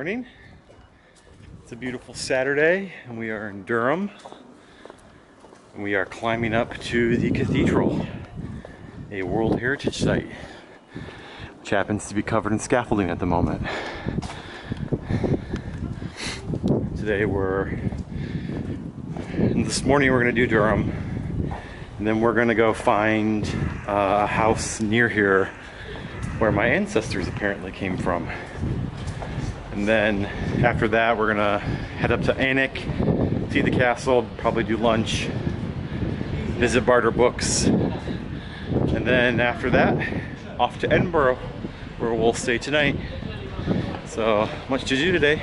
morning. It's a beautiful Saturday and we are in Durham. And we are climbing up to the cathedral, a World Heritage Site, which happens to be covered in scaffolding at the moment. This morning we're going to do Durham, and then we're going to go find a house near here where my ancestors apparently came from. And then after that we're going to head up to Annick, see the castle, probably do lunch, visit Barter Books, and then after that off to Edinburgh where we'll stay tonight. So much to do today.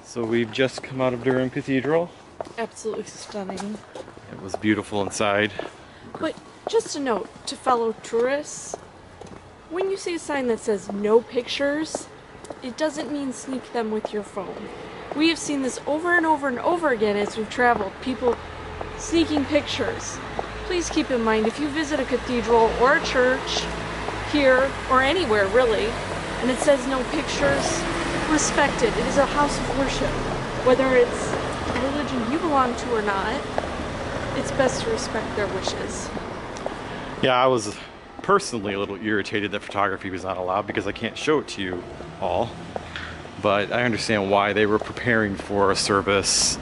So we've just come out of Durham Cathedral. Absolutely stunning. It was beautiful inside. But just a note to fellow tourists, when you see a sign that says no pictures, it doesn't mean sneak them with your phone. We have seen this over and over and over again as we've traveled, people sneaking pictures. Please keep in mind, if you visit a cathedral or a church here or anywhere really, and it says no pictures, respect it. It is a house of worship. Whether it's a religion you belong to or not, it's best to respect their wishes. Yeah, I was personally a little irritated that photography was not allowed because I can't show it to you all. But I understand why. They were preparing for a service,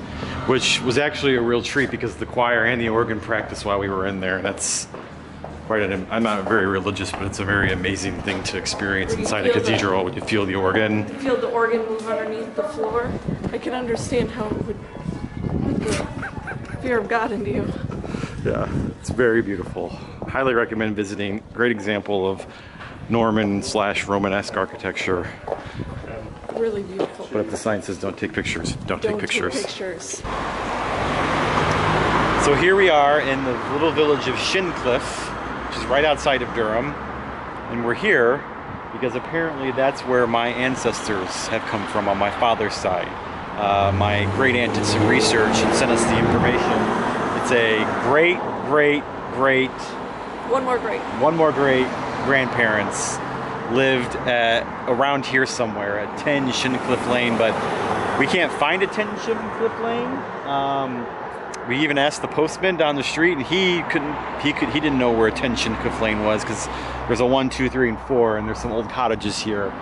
which was actually a real treat because the choir and the organ practiced while we were in there. And that's quite I'm not very religious, but it's a very amazing thing to experience inside a cathedral when you feel the organ. You feel the organ move underneath the floor. I can understand how it would put the fear of God into you. Yeah, it's very beautiful. Highly recommend visiting. Great example of Norman/Romanesque architecture. Really beautiful. But if the sign says don't take pictures, don't take pictures. Take pictures. So here we are in the little village of Shing, which is right outside of Durham, and we're here because apparently that's where my ancestors have come from on my father's side. My great aunt did some research and sent us the information. It's a one more great grandparents lived around here somewhere at 10 Shincliffe Lane, but we can't find a 10 Shincliffe Lane. We even asked the postman down the street, and he didn't know where 10 Shincliffe Lane was because there's a 1, 2, 3, and 4, and there's some old cottages here.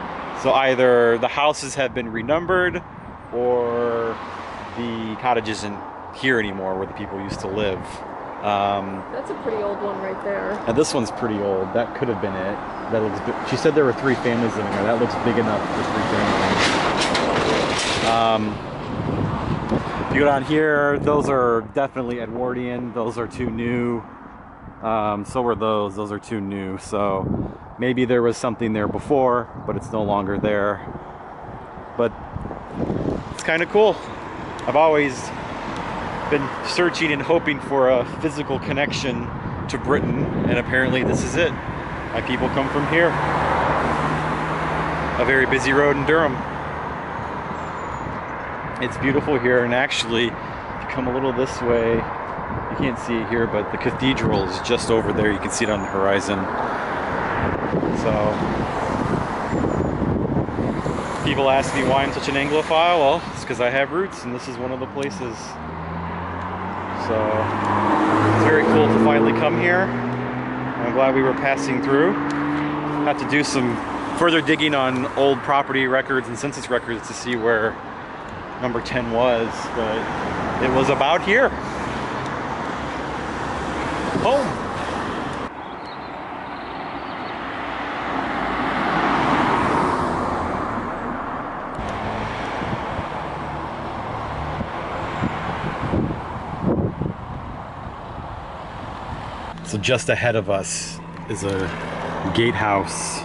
So either the houses have been renumbered, or the cottage isn't here anymore where the people used to live. That's a pretty old one right there. And this one's pretty old. That could have been it. That looks big. She said there were 3 families living there. That looks big enough for 3 families. If you go down here, those are definitely Edwardian. Those are 2 new. So are those. Those are 2 new. So maybe there was something there before, but it's no longer there. But it's kind of cool. I've always been searching and hoping for a physical connection to Britain, and apparently this is it. My people come from here. A very busy road in Durham. It's beautiful here, and actually, if you come a little this way, you can't see it here, but the cathedral is just over there. You can see it on the horizon. So, people ask me why I'm such an Anglophile. Well, it's because I have roots, and this is one of the places. So, it's very cool to finally come here. I'm glad we were passing through. Have to do some further digging on old property records and census records to see where number 10 was, but it was about here. Home. So just ahead of us is a gatehouse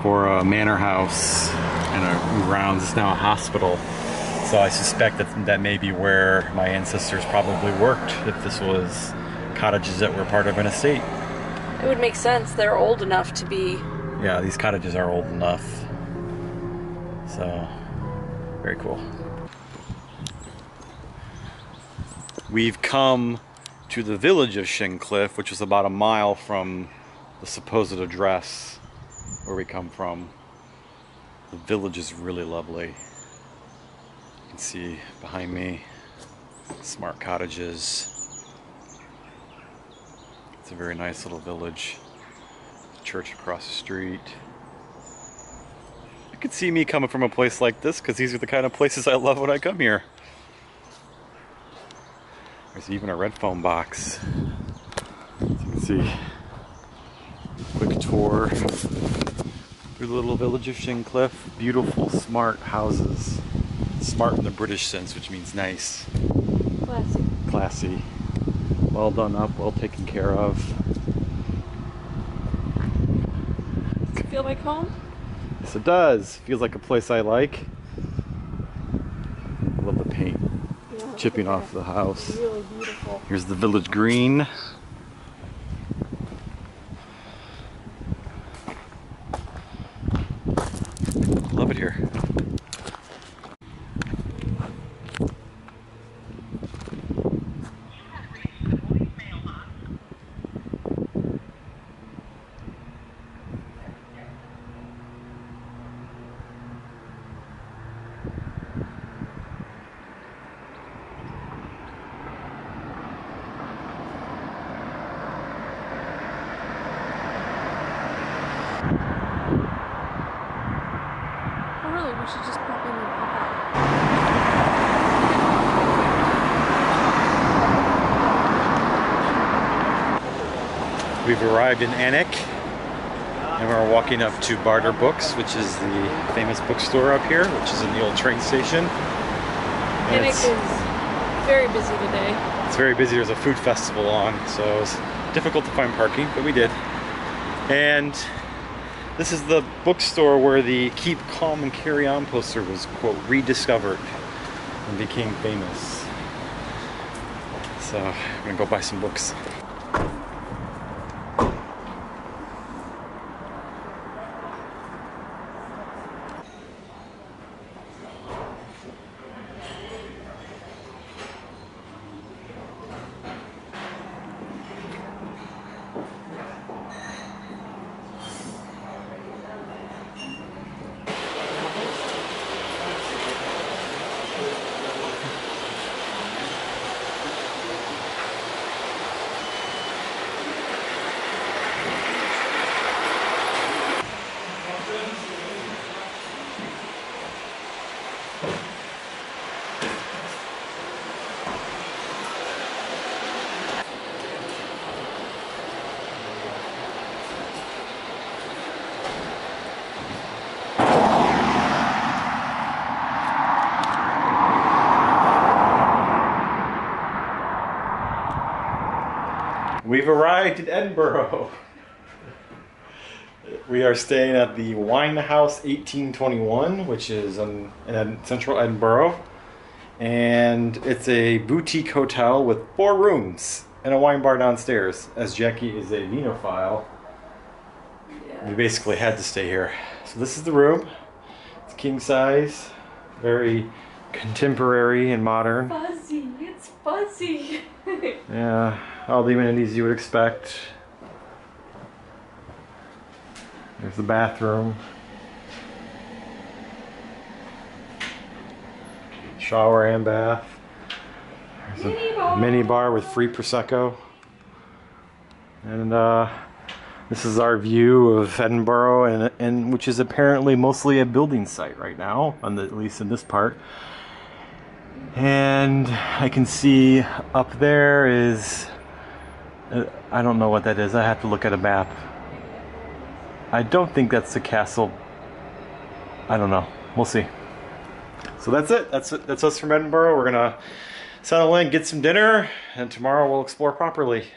for a manor house and grounds. It's now a hospital. So I suspect that may be where my ancestors probably worked, if this was cottages that were part of an estate. It would make sense. They're old enough to be... Yeah, these cottages are old enough. So, very cool. We've come to the village of Shing, which is about a mile from the supposed address where we come from. The village is really lovely. You can see behind me smart cottages. It's a very nice little village. Church across the street. You could see me coming from a place like this because these are the kind of places I love when I come here. There's even a red phone box. As you can see, quick tour through the little village of Shing. Beautiful, smart houses. Smart in the British sense, which means nice. Classy. Classy. Well done up, well taken care of. Does it feel like home? Yes, it does. Feels like a place I like. I love the paint. Yeah, Chipping off the house. It's really beautiful. Here's the village green. Love it here. Oh really, we should just pop in and pop out. We've arrived in Annick, and we're walking up to Barter Books, which is the famous bookstore up here, which is in the old train station. And Annick is very busy today. It's very busy. There's a food festival on, so it was difficult to find parking, but we did. And this is the bookstore where the Keep Calm and Carry On poster was, quote, rediscovered and became famous. So I'm gonna go buy some books. We've arrived in Edinburgh. We are staying at the Wine House 1821, which is in central Edinburgh. And it's a boutique hotel with 4 rooms and a wine bar downstairs. As Jackie is a vinophile, we basically had to stay here. So this is the room. It's king size, very contemporary and modern. Fuzzy, it's fuzzy. Yeah, all the amenities you would expect. There's the bathroom. Shower and bath. There's a mini bar with free Prosecco. And this is our view of Edinburgh, and which is apparently mostly a building site right now, at least in this part. And I can see up there is, I don't know what that is. I have to look at a map. I don't think that's the castle. I don't know. We'll see. So that's it. That's us from Edinburgh. We're gonna settle in, get some dinner, and tomorrow we'll explore properly.